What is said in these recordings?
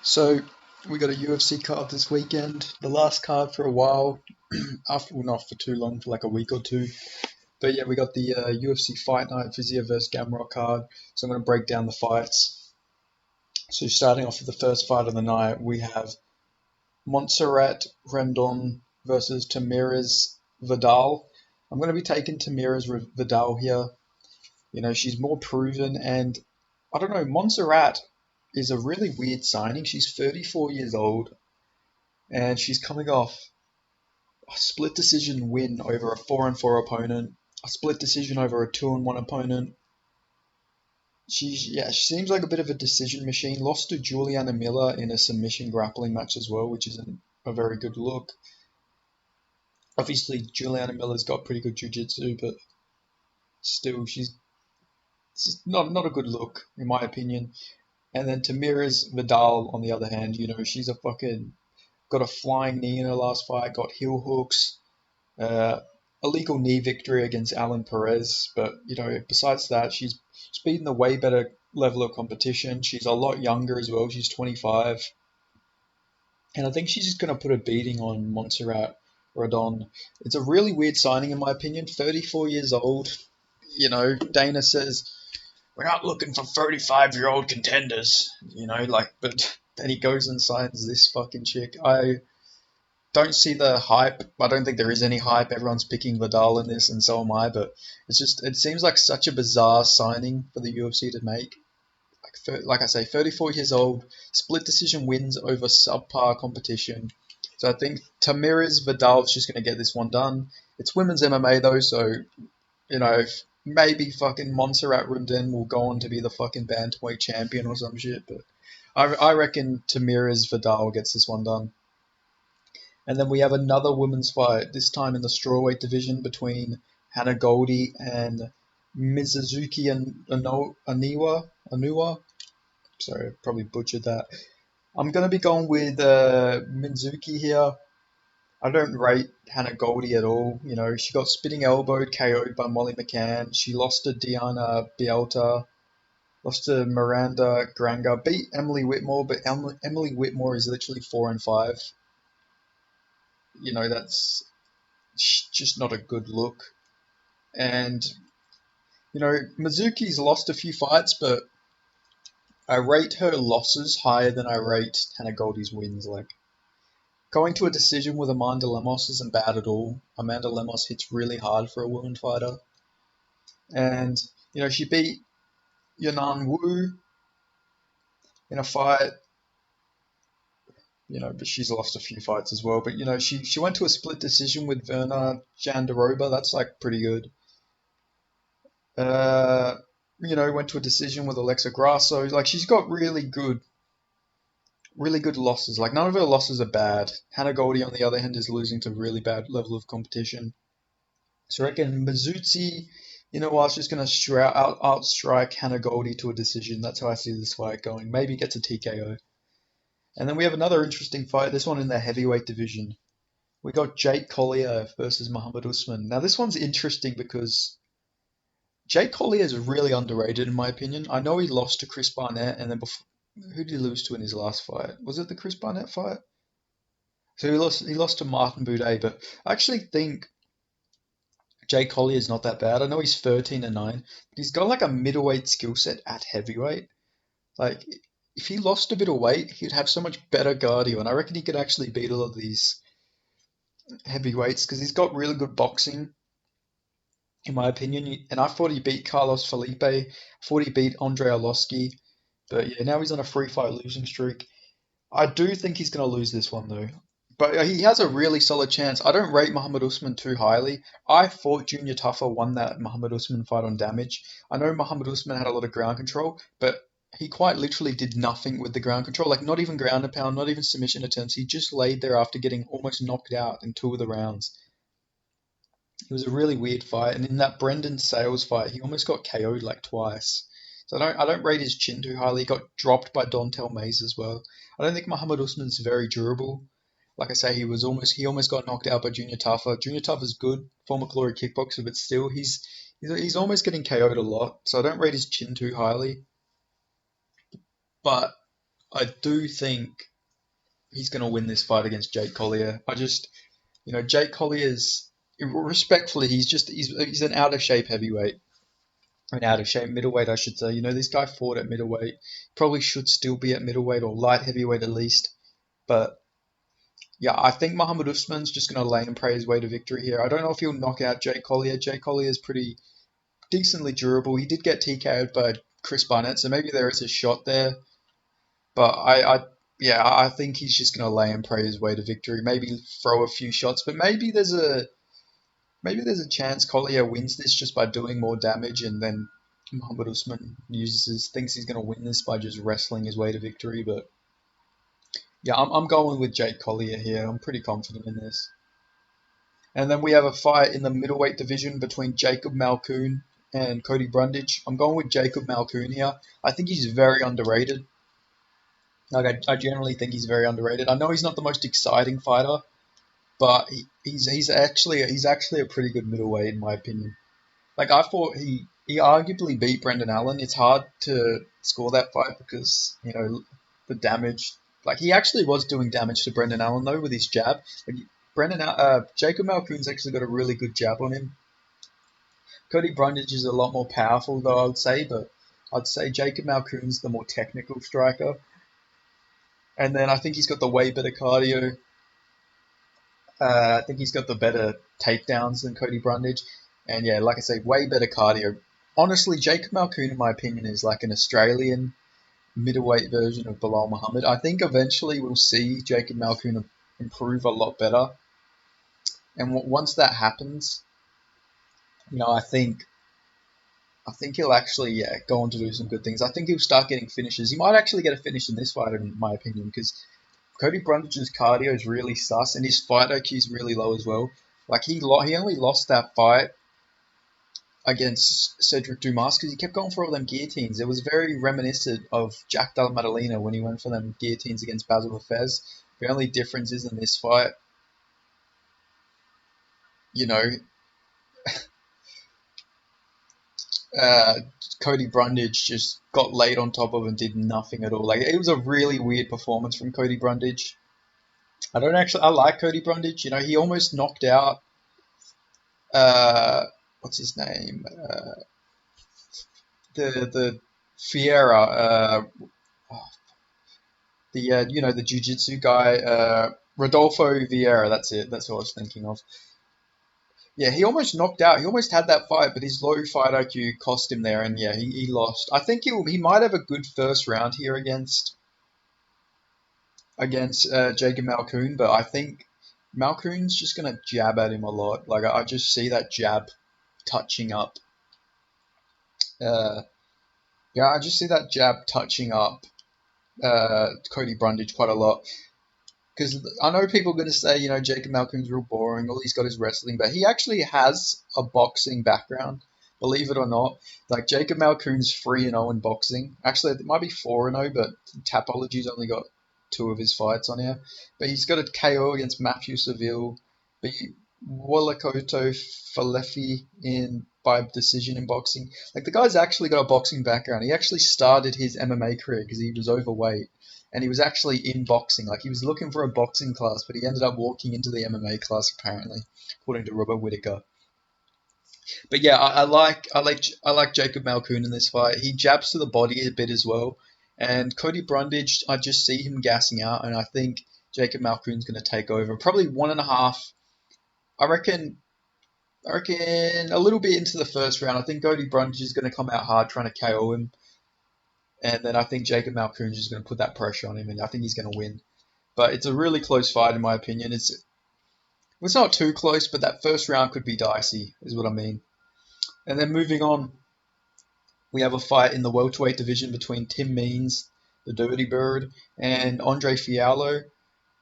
So we got a UFC card this weekend, the last card for a while. After, well, not for too long, for like a week or two. But yeah, we got the UFC Fight Night Fiziev versus Gamrot card. So I'm going to break down the fights. So starting off with the first fight of the night, we have Montserrat Rendon versus Tamires Vidal. I'm going to be taking Tamires Vidal here. You know, she's more proven, and I don't know, Montserrat is a really weird signing. She's 34 years old, and she's coming off a split decision win over a 4-4 opponent, a split decision over a 2-1 opponent. She seems like a bit of a decision machine. Lost to Juliana Miller in a submission grappling match as well, which isn't a very good look. Obviously, Juliana Miller's got pretty good jiu-jitsu, but still, it's not a good look in my opinion. And then Tamires Vidal, on the other hand, you know, she's a fucking got a flying knee in her last fight, got heel hooks, uh, a legal knee victory against Alan Perez. But, you know, besides that, she's beaten a way better level of competition. She's a lot younger as well. She's 25. And I think she's just going to put a beating on Montserrat Rodon. It's a really weird signing, in my opinion. 34 years old. You know, Dana says, we're not looking for 35-year-old contenders. You know, like, but then he goes and signs this fucking chick. I don't see the hype. I don't think there is any hype. Everyone's picking Vidal in this, and so am I. But it seems like such a bizarre signing for the UFC to make. Like I say, 34 years old, split decision wins over subpar competition. So I think Tamires Vidal is just going to get this one done. It's women's MMA though, so you know maybe fucking Montserrat Rundin will go on to be the fucking bantamweight champion or some shit. But I reckon Tamires Vidal gets this one done. And then we have another women's fight, this time in the strawweight division between Hannah Goldie and Mizuzuki and Anua. Sorry, I probably butchered that. I'm going to be going with Mizuki here. I don't rate Hannah Goldie at all. You know, she got spitting elbowed, KO'd by Molly McCann. She lost to Diana Bielta, lost to Miranda Granger, beat Emily Whitmore, but Emily Whitmore is literally 4-5. You know, that's just not a good look. And, you know, Mizuki's lost a few fights, but I rate her losses higher than I rate Hannah Goldie's wins. Like, going to a decision with Amanda Lemos isn't bad at all. Amanda Lemos hits really hard for a woman fighter. And, you know, she beat Yanan Wu in a fight, you know, but she's lost a few fights as well. But, you know, she went to a split decision with Verna Jandaroba. That's, like, pretty good. Uh, you know, went to a decision with Alexa Grasso. Like, she's got really good losses. Like, none of her losses are bad. Hannah Goldie, on the other hand, is losing to really bad level of competition. So I reckon Mizuzi, you know, was just going to outstrike Hannah Goldie to a decision. That's how I see this fight going. Maybe gets a TKO. And then we have another interesting fight, this one in the heavyweight division. We got Jake Collier versus Muhammad Usman. Now, this one's interesting because Jake Collier is really underrated, in my opinion. I know he lost to Chris Barnett, and then who did he lose to in his last fight? Was it the Chris Barnett fight? So he lost to Martin Buday, but I actually think Jake Collier is not that bad. I know he's 13-9, but he's got like a middleweight skill set at heavyweight. Like, if he lost a bit of weight, he'd have so much better cardio, and I reckon he could actually beat all of these heavyweights because he's got really good boxing, in my opinion. And I thought he beat Carlos Felipe. I thought he beat Andrei Arlovski. But yeah, now he's on a free fight losing streak. I do think he's going to lose this one though. But he has a really solid chance. I don't rate Muhammad Usman too highly. I thought Junior Tuffer won that Muhammad Usman fight on damage. I know Muhammad Usman had a lot of ground control, but he quite literally did nothing with the ground control. Like, not even ground and pound, not even submission attempts. He just laid there after getting almost knocked out in two of the rounds. It was a really weird fight. And in that Brendan Sales fight, he almost got KO'd like twice. So I don't rate his chin too highly. He got dropped by Dontel Mays as well. I don't think Muhammad Usman's very durable. Like I say, he almost got knocked out by Junior Taffa. Junior Taffa's good, former glory kickboxer, but still he's almost getting KO'd a lot. So I don't rate his chin too highly. But I do think he's going to win this fight against Jake Collier. Jake Collier's respectfully, he's an out of shape heavyweight, an out of shape middleweight, I should say. This guy fought at middleweight, probably should still be at middleweight or light heavyweight at least. But yeah, I think Muhammad Usman's just going to lay and pray his way to victory here. I don't know if he'll knock out Jake Collier. Jake Collier is pretty decently durable. He did get TKO'd by Chris Barnett, so maybe there is a shot there. But I think he's just going to lay and pray his way to victory. Maybe throw a few shots, but maybe there's a chance Collier wins this just by doing more damage, and then Muhammad Usman thinks he's going to win this by just wrestling his way to victory. But yeah, I'm going with Jake Collier here. I'm pretty confident in this. And then we have a fight in the middleweight division between Jacob Malkoun and Cody Brundage. I'm going with Jacob Malkoun here. I think he's very underrated. Like I generally think he's very underrated. I know he's not the most exciting fighter, but he's actually a pretty good middleweight in my opinion. Like I thought he arguably beat Brendan Allen. It's hard to score that fight because the damage. Like he actually was doing damage to Brendan Allen though with his jab. Like Jacob Malkoun's actually got a really good jab on him. Cody Brundage is a lot more powerful though, I would say, but I'd say Jacob Malkoun's the more technical striker. And then I think he's got the way better cardio. I think he's got the better takedowns than Cody Brundage. And yeah, like I say, way better cardio. Honestly, Jacob Malkoun, in my opinion, is like an Australian middleweight version of Bilal Muhammad. I think eventually we'll see Jacob Malkoun improve a lot better. And once that happens, I think he'll actually go on to do some good things. I think he'll start getting finishes. He might actually get a finish in this fight, in my opinion, because Cody Brundage's cardio is really sus, and his fight IQ is really low as well. Like he only lost that fight against Cedric Dumas because he kept going for all them guillotines. It was very reminiscent of Jack Della Maddalena when he went for them guillotines against Basil Hafez. The only difference is in this fight, you know, Cody Brundage just got laid on top of and did nothing at all. Like it was a really weird performance from Cody Brundage. I like Cody Brundage. He almost knocked out what's his name? The Fiera, the jiu-jitsu guy, Rodolfo Vieira. That's it. That's what I was thinking of. Yeah, he almost knocked out. He almost had that fight, but his low fight IQ cost him there, and yeah, he lost. I think he might have a good first round here against Jacob Malkoun, but I think Malkoun's just gonna jab at him a lot. Like I just see that jab touching up. Uh, yeah, I just see that jab touching up Cody Brundage quite a lot. Because I know people are going to say, Jacob Malkoun's real boring. All he's got is wrestling, but he actually has a boxing background. Believe it or not, like Jacob Malkoun's 3-0 in boxing. Actually, it might be 4-0, but Tapology's only got 2 of his fights on here. But he's got a KO against Matthew Seville, beat Wolakoto Falefi by decision in boxing. Like the guy's actually got a boxing background. He actually started his MMA career because he was overweight. And he was actually in boxing. Like he was looking for a boxing class, but he ended up walking into the MMA class apparently, according to Robert Whitaker. But yeah, I like Jacob Malkoun in this fight. He jabs to the body a bit as well, and Cody Brundage, I just see him gassing out, and I think Jacob Malkoun's going to take over. Probably 1.5. I reckon a little bit into the first round. I think Cody Brundage is going to come out hard trying to KO him. And then I think Jacob Malkoun is going to put that pressure on him, and I think he's going to win. But it's a really close fight, in my opinion. It's not too close, but that first round could be dicey, is what I mean. And then moving on, we have a fight in the welterweight division between Tim Means, the Dirty Bird, and Andre Fialho.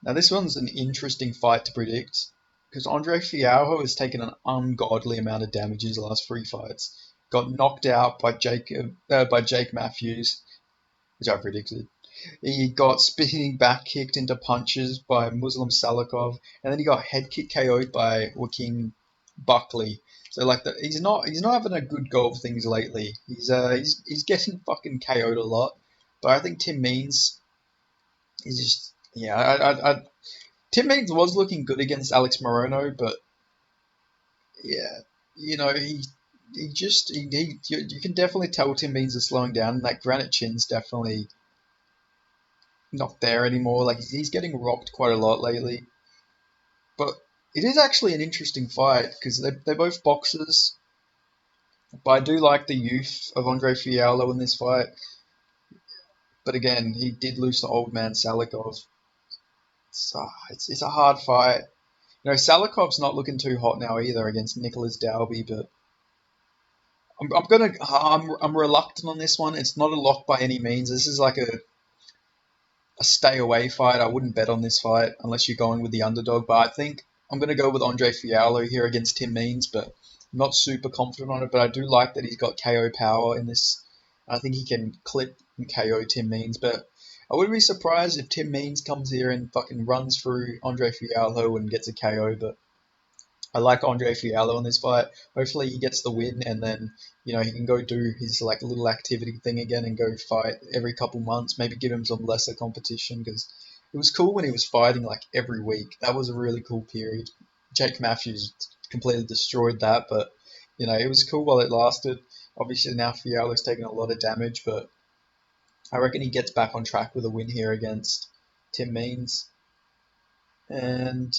Now, this one's an interesting fight to predict, because Andre Fialho has taken an ungodly amount of damage in his last 3 fights. Got knocked out by Jake Matthews, which I predicted. He got spinning back kicked into punches by Muslim Salikov, and then he got head kick KO'd by Joaquin Buckley. So he's not having a good go of things lately. He's getting fucking KO'd a lot. But I think Tim Means He's just yeah. Tim Means was looking good against Alex Morono, but yeah, he just you can definitely tell Tim Means is slowing down. That Granite Chin's definitely not there anymore. Like he's getting rocked quite a lot lately. But it is actually an interesting fight because they're both boxers. But I do like the youth of Andre Fiallo in this fight. But again, he did lose to old man Salikov. It's a hard fight. Salikov's not looking too hot now either against Nicholas Dalby, but I'm reluctant on this one. It's not a lock by any means. This is like a stay away fight. I wouldn't bet on this fight unless you're going with the underdog. But I think I'm going to go with Andre Fiallo here against Tim Means, but I'm not super confident on it. But I do like that he's got KO power in this. I think he can clip and KO Tim Means. But I wouldn't be surprised if Tim Means comes here and fucking runs through Andre Fiallo and gets a KO. But I like Andre Fiallo in this fight. Hopefully he gets the win and then, he can go do his like little activity thing again and go fight every couple months. Maybe give him some lesser competition because it was cool when he was fighting like every week. That was a really cool period. Jake Matthews completely destroyed that, but it was cool while it lasted. Obviously now Fiallo's taken a lot of damage, but I reckon he gets back on track with a win here against Tim Means. And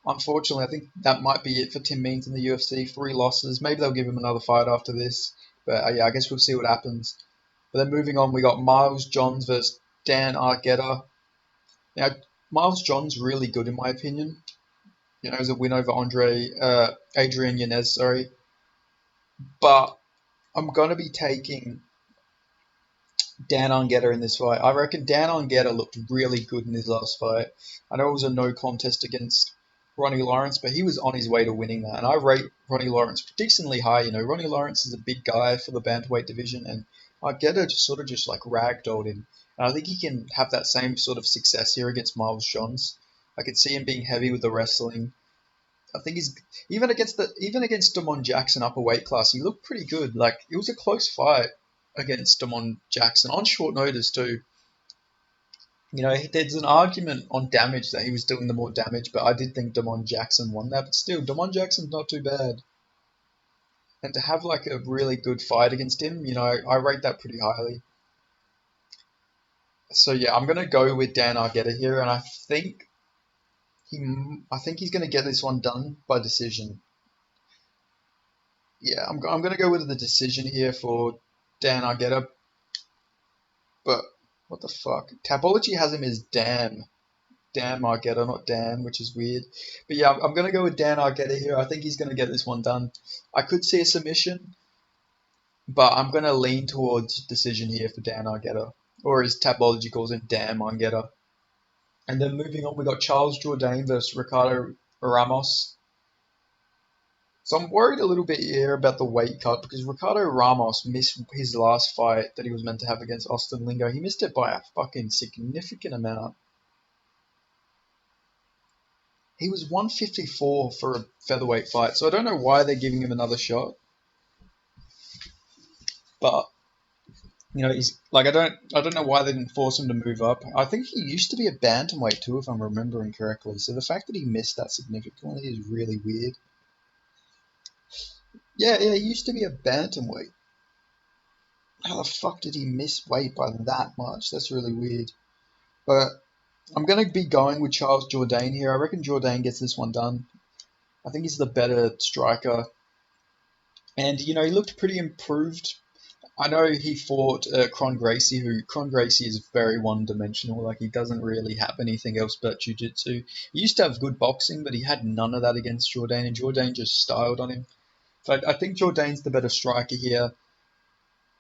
unfortunately, I think that might be it for Tim Means in the UFC. 3 losses. Maybe they'll give him another fight after this. But yeah, I guess we'll see what happens. But then moving on, we got Miles Johns versus Dan Argueta. Now, Miles Johns really good in my opinion. As a win over Adrian Yanez, sorry. But I'm gonna be taking Dan Argueta in this fight. I reckon Dan Argueta looked really good in his last fight. I know it was a no contest against Ronnie Lawrence, but he was on his way to winning that. And I rate Ronnie Lawrence decently high. Ronnie Lawrence is a big guy for the bantamweight division, and Argueta just like ragdolled him. And I think he can have that same sort of success here against Miles Johns. I could see him being heavy with the wrestling. I think he's even against Damon Jackson upper weight class, he looked pretty good. Like it was a close fight against Damon Jackson on short notice too. There's an argument on damage that he was doing the more damage, but I did think Damon Jackson won that. But still, Damon Jackson's not too bad. And to have like a really good fight against him, I rate that pretty highly. So yeah, I'm gonna go with Dan Argueta here, and I think he's gonna get this one done by decision. Yeah, I'm gonna go with the decision here for Dan Argueta. But what the fuck? Tapology has him as Dan Argueta, not Dan, which is weird. But yeah, I'm going to go with Dan Argueta here. I think he's going to get this one done. I could see a submission, but I'm going to lean towards decision here for Dan Argueta. Or as Tapology calls him, Dan Argueta. And then moving on, we got Charles Jourdain versus Ricardo Ramos. So I'm worried a little bit here about the weight cut because Ricardo Ramos missed his last fight that he was meant to have against Austin Lingo. He missed it by a fucking significant amount. He was 154 for a featherweight fight, so I don't know why they're giving him another shot. But he's like I don't know why they didn't force him to move up. I think he used to be a bantamweight too, if I'm remembering correctly. So the fact that he missed that significantly is really weird. Yeah, he used to be a bantamweight. How the fuck did he miss weight by that much? That's really weird. But I'm going to be going with Charles Jourdain here. I reckon Jourdain gets this one done. I think he's the better striker. And, he looked pretty improved. I know he fought Kron Gracie, who Kron Gracie is very one-dimensional. Like, he doesn't really have anything else but jiu-jitsu. He used to have good boxing, but he had none of that against Jourdain, and Jourdain just styled on him. So I think Jourdain's the better striker here.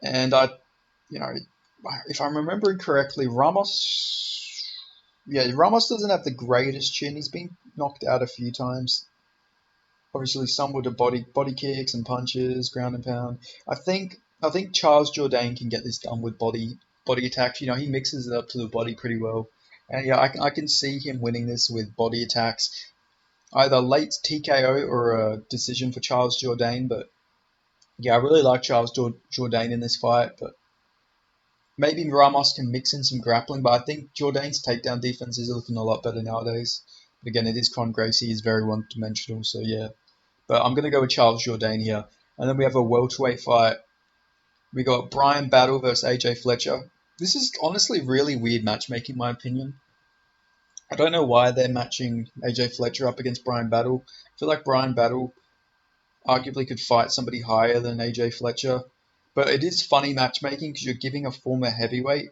And if I'm remembering correctly, Ramos doesn't have the greatest chin. He's been knocked out a few times. Obviously, some with the body kicks and punches, ground and pound. I think Charles Jourdain can get this done with body attacks. He mixes it up to the body pretty well. And yeah, I can see him winning this with body attacks. Either late TKO or a decision for Charles Jourdain. But yeah, I really like Charles Jourdain in this fight. But Maybe Ramos can mix in some grappling, but I think Jourdain's takedown defense is looking a lot better nowadays. But again, it is Con Gracie, he's very one-dimensional, so yeah. But I'm going to go with Charles Jourdain here. And then we have a welterweight fight. We got Brian Battle versus AJ Fletcher. This is honestly really weird matchmaking, in my opinion. I don't know why they're matching AJ Fletcher up against Brian Battle. I feel like Brian Battle arguably could fight somebody higher than AJ Fletcher. But it is funny matchmaking because you're giving a former heavyweight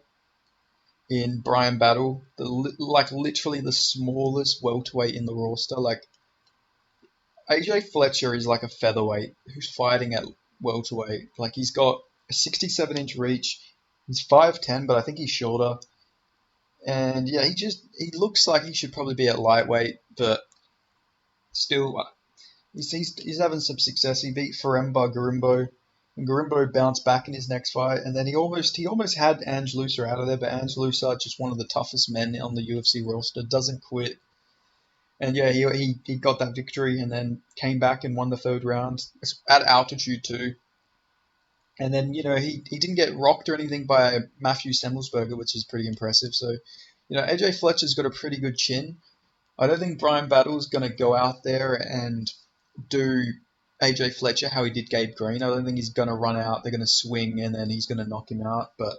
in Brian Battle, like literally the smallest welterweight in the roster. Like AJ Fletcher is like a featherweight who's fighting at welterweight. Like he's got a 67-inch reach. He's 5'10", but I think he's shorter. And yeah, he looks like he should probably be at lightweight, but still, he's having some success. He beat Faremba Garimbo, and Garimbo bounced back in his next fight, and then he almost had Ange Looser out of there, but Ange Looser, just one of the toughest men on the UFC roster, doesn't quit. And yeah, he got that victory, and then came back and won the third round at altitude too. And then he didn't get rocked or anything by Matthew Semmelsberger, which is pretty impressive. So AJ Fletcher's got a pretty good chin. I don't think Brian Battle's going to go out there and do AJ Fletcher how he did Gabe Green. I don't think he's going to run out. They're going to swing and then he's going to knock him out. But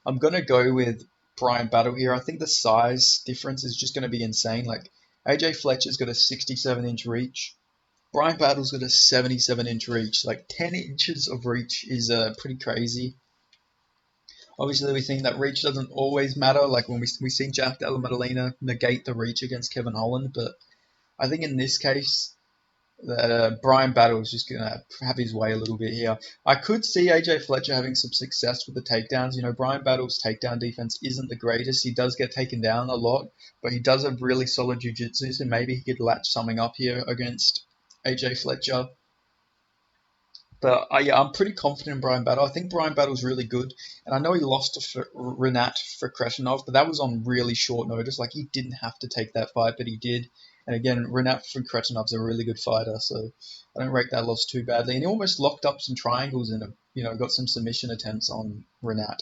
I'm going to go with Brian Battle here. I think the size difference is just going to be insane. Like AJ Fletcher's got a 67-inch reach. Brian Battle's got a 77-inch reach. Like 10 inches of reach is pretty crazy. Obviously, we think that reach doesn't always matter. Like when we seen Jack Della Maddalena negate the reach against Kevin Holland, but I think in this case that Brian Battle is just gonna have his way a little bit here. I could see AJ Fletcher having some success with the takedowns. Brian Battle's takedown defense isn't the greatest. He does get taken down a lot, but he does have really solid jiu-jitsu, so maybe he could latch something up here against AJ Fletcher. But yeah, I'm pretty confident in Brian Battle. I think Brian Battle's really good, and I know he lost to Renat Fekretinov, but that was on really short notice. Like he didn't have to take that fight, but he did. And again, Renat Fekhretinov's a really good fighter, so I don't rate that loss too badly. And he almost locked up some triangles and got some submission attempts on Renat.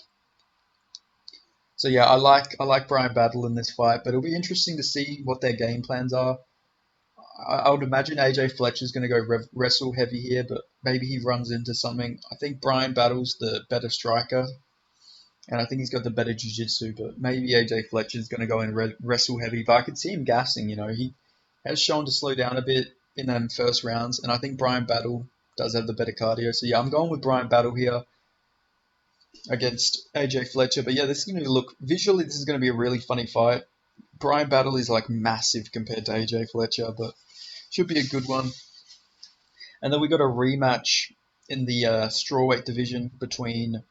So yeah, I like Brian Battle in this fight, but it'll be interesting to see what their game plans are. I would imagine AJ Fletcher's going to go wrestle heavy here, but maybe he runs into something. I think Brian Battle's the better striker, and I think he's got the better jiu-jitsu, but maybe AJ Fletcher's going to go and wrestle heavy. But I could see him gassing, he has shown to slow down a bit in them first rounds, and I think Brian Battle does have the better cardio. So yeah, I'm going with Brian Battle here against AJ Fletcher. But yeah, this is going to look, visually, this is going to be a really funny fight. Brian Battle is like massive compared to AJ Fletcher, but should be a good one. And then we got a rematch in the strawweight division between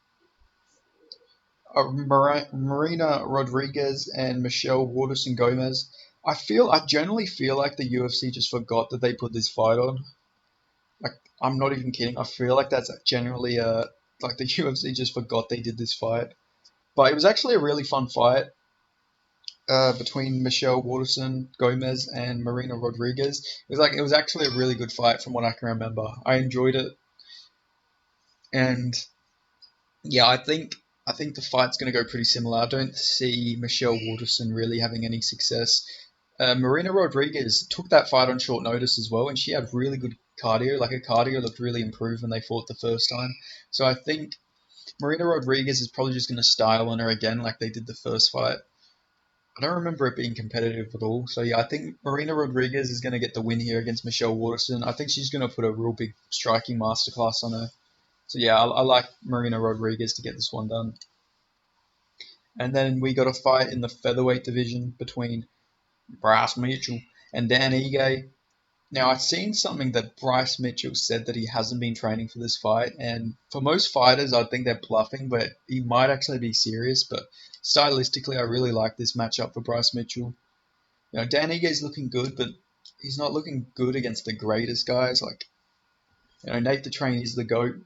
Marina Rodriguez and Michelle Waterson Gomez. I generally feel like the UFC just forgot that they put this fight on. Like, I'm not even kidding. I feel like that's generally like the UFC just forgot they did this fight. But it was actually a really fun fight between Michelle Waterson Gomez and Marina Rodriguez. It was actually a really good fight from what I can remember. I enjoyed it, and yeah, I think the fight's going to go pretty similar. I don't see Michelle Waterson really having any success. Marina Rodriguez took that fight on short notice as well, and she had really good cardio. Like her cardio looked really improved when they fought the first time. So I think Marina Rodriguez is probably just going to style on her again like they did the first fight. I don't remember it being competitive at all. So yeah, I think Marina Rodriguez is going to get the win here against Michelle Waterson. I think she's going to put a real big striking masterclass on her. So yeah, I like Marina Rodriguez to get this one done. And then we got a fight in the featherweight division between Bryce Mitchell and Dan Ige. Now, I've seen something that Bryce Mitchell said that he hasn't been training for this fight, and for most fighters, I think they're bluffing, but he might actually be serious. But stylistically, I really like this matchup for Bryce Mitchell. Dan Ige's looking good, but he's not looking good against the greatest guys. Like, Nate the Train is the GOAT,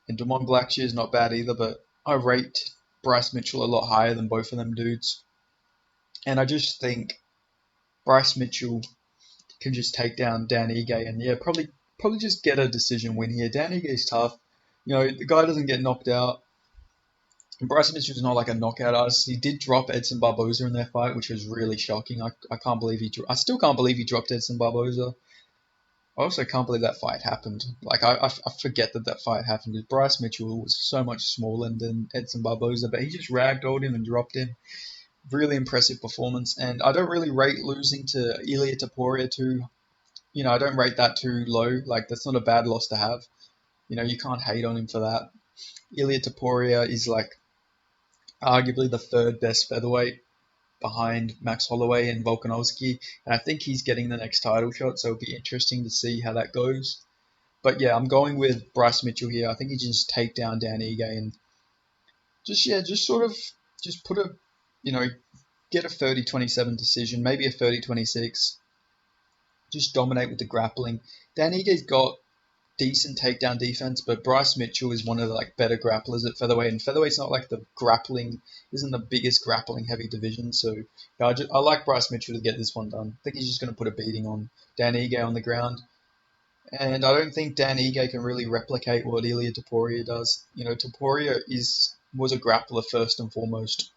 and Damon Blackshear is not bad either, but I rate Bryce Mitchell a lot higher than both of them dudes. And I just think Bryce Mitchell can just take down Dan Ige and yeah, probably just get a decision win here. Dan Ige's tough. The guy doesn't get knocked out. And Bryce Mitchell's not like a knockout artist. He did drop Edson Barboza in their fight, which was really shocking. I can't believe I still can't believe he dropped Edson Barboza. I also can't believe that fight happened. Like I forget that fight happened because Bryce Mitchell was so much smaller than Edson Barboza, but he just ragdolled him and dropped him. Really impressive performance, and I don't really rate losing to Ilia Topuria too. I don't rate that too low. Like that's not a bad loss to have. You can't hate on him for that. Ilia Topuria is like arguably the third best featherweight behind Max Holloway and Volkanovski, and I think he's getting the next title shot, so it'll be interesting to see how that goes. But yeah, I'm going with Bryce Mitchell here. I think he just take down Dan Ige and just sort of just put a, you know, get a 30-27 decision, maybe a 30-26. Just dominate with the grappling. Dan Ige's got decent takedown defense, but Bryce Mitchell is one of the better grapplers at featherweight, and featherweight's not like the grappling isn't the biggest grappling heavy division. So yeah, I like Bryce Mitchell to get this one done. I think he's just going to put a beating on Dan Ige on the ground, and I don't think Dan Ige can really replicate what Ilia Topuria does. Topuria was a grappler first and foremost.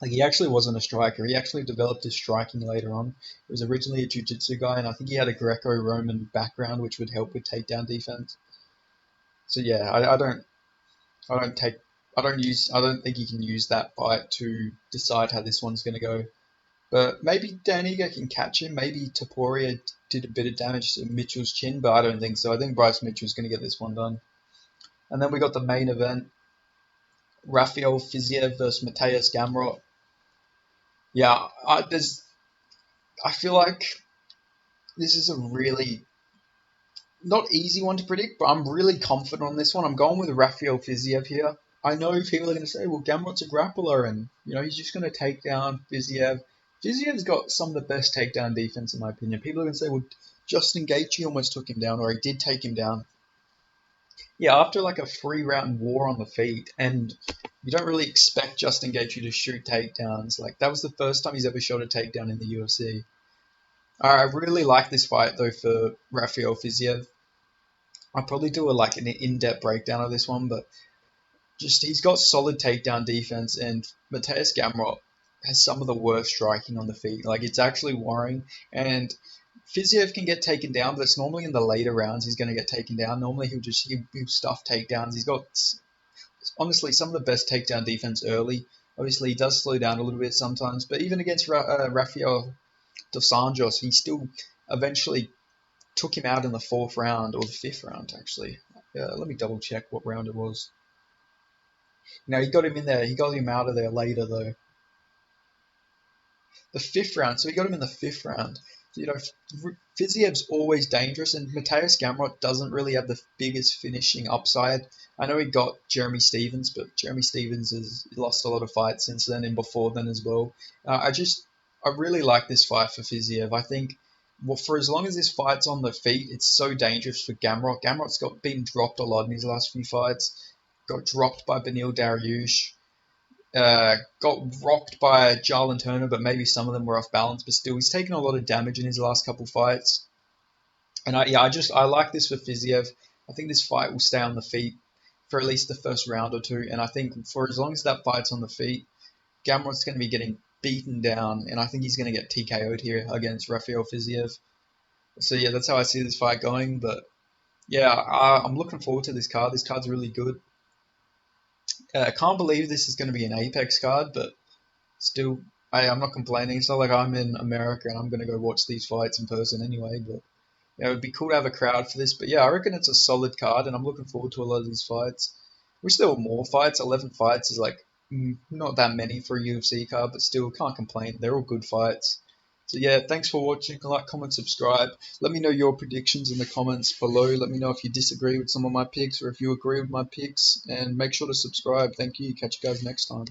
Like he actually wasn't a striker. He actually developed his striking later on. He was originally a jiu-jitsu guy, and I think he had a Greco-Roman background, which would help with takedown defense. So yeah, I don't think he can use that fight to decide how this one's going to go. But maybe Dan Ige can catch him. Maybe Topuria did a bit of damage to Mitchell's chin, but I don't think so. I think Bryce Mitchell's going to get this one done. And then we got the main event: Rafael Fiziev versus Mateus Gamrot. Yeah, I feel like this is a really not easy one to predict, but I'm really confident on this one. I'm going with Rafael Fiziev here. I know people are going to say, well, Gamrot's a grappler, and he's just going to take down Fiziev. Fiziev's got some of the best takedown defense, in my opinion. People are going to say, well, Justin Gaethje almost took him down, or he did take him down. Yeah, after like a 3-round war on the feet, and you don't really expect Justin Gaethje to shoot takedowns. Like that was the first time he's ever shot a takedown in the UFC. I really like this fight though for Rafael Fiziev. I'll probably do an in-depth breakdown of this one, but just he's got solid takedown defense, and Mateus Gamrot has some of the worst striking on the feet. Like it's actually worrying, and Fiziev can get taken down, but it's normally in the later rounds he's going to get taken down. Normally he'll stuff takedowns. He's got honestly some of the best takedown defense early. Obviously he does slow down a little bit sometimes, but even against Rafael dos Anjos, he still eventually took him out in the 4th round, or the 5th round actually. Let me double check what round it was. He got him in there. He got him out of there later though. The 5th round. So he got him in the 5th round. Fiziev's always dangerous, and Mateus Gamrot doesn't really have the biggest finishing upside. I know he got Jeremy Stephens, but Jeremy Stephens has lost a lot of fights since then and before then as well. I really like this fight for Fiziev. I think for as long as this fight's on the feet, it's so dangerous for Gamrot. Gamrot's been dropped a lot in his last few fights. Got dropped by Beneil Dariush. Got rocked by Jarlin Turner, but maybe some of them were off balance. But still, he's taken a lot of damage in his last couple fights. And I like this for Fiziev. I think this fight will stay on the feet for at least the first round or two. And I think for as long as that fight's on the feet, Gamrot's going to be getting beaten down, and I think he's going to get TKO'd here against Rafael Fiziev. So yeah, that's how I see this fight going. But yeah, I'm looking forward to this card. This card's really good. I can't believe this is going to be an Apex card, but still, I'm not complaining. It's not like I'm in America and I'm going to go watch these fights in person anyway. But yeah, it would be cool to have a crowd for this. But yeah, I reckon it's a solid card, and I'm looking forward to a lot of these fights. Wish there were more fights. 11 fights is not that many for a UFC card, but still can't complain. They're all good fights. So yeah, thanks for watching. Like, comment, subscribe. Let me know your predictions in the comments below. Let me know if you disagree with some of my picks or if you agree with my picks. And make sure to subscribe. Thank you. Catch you guys next time.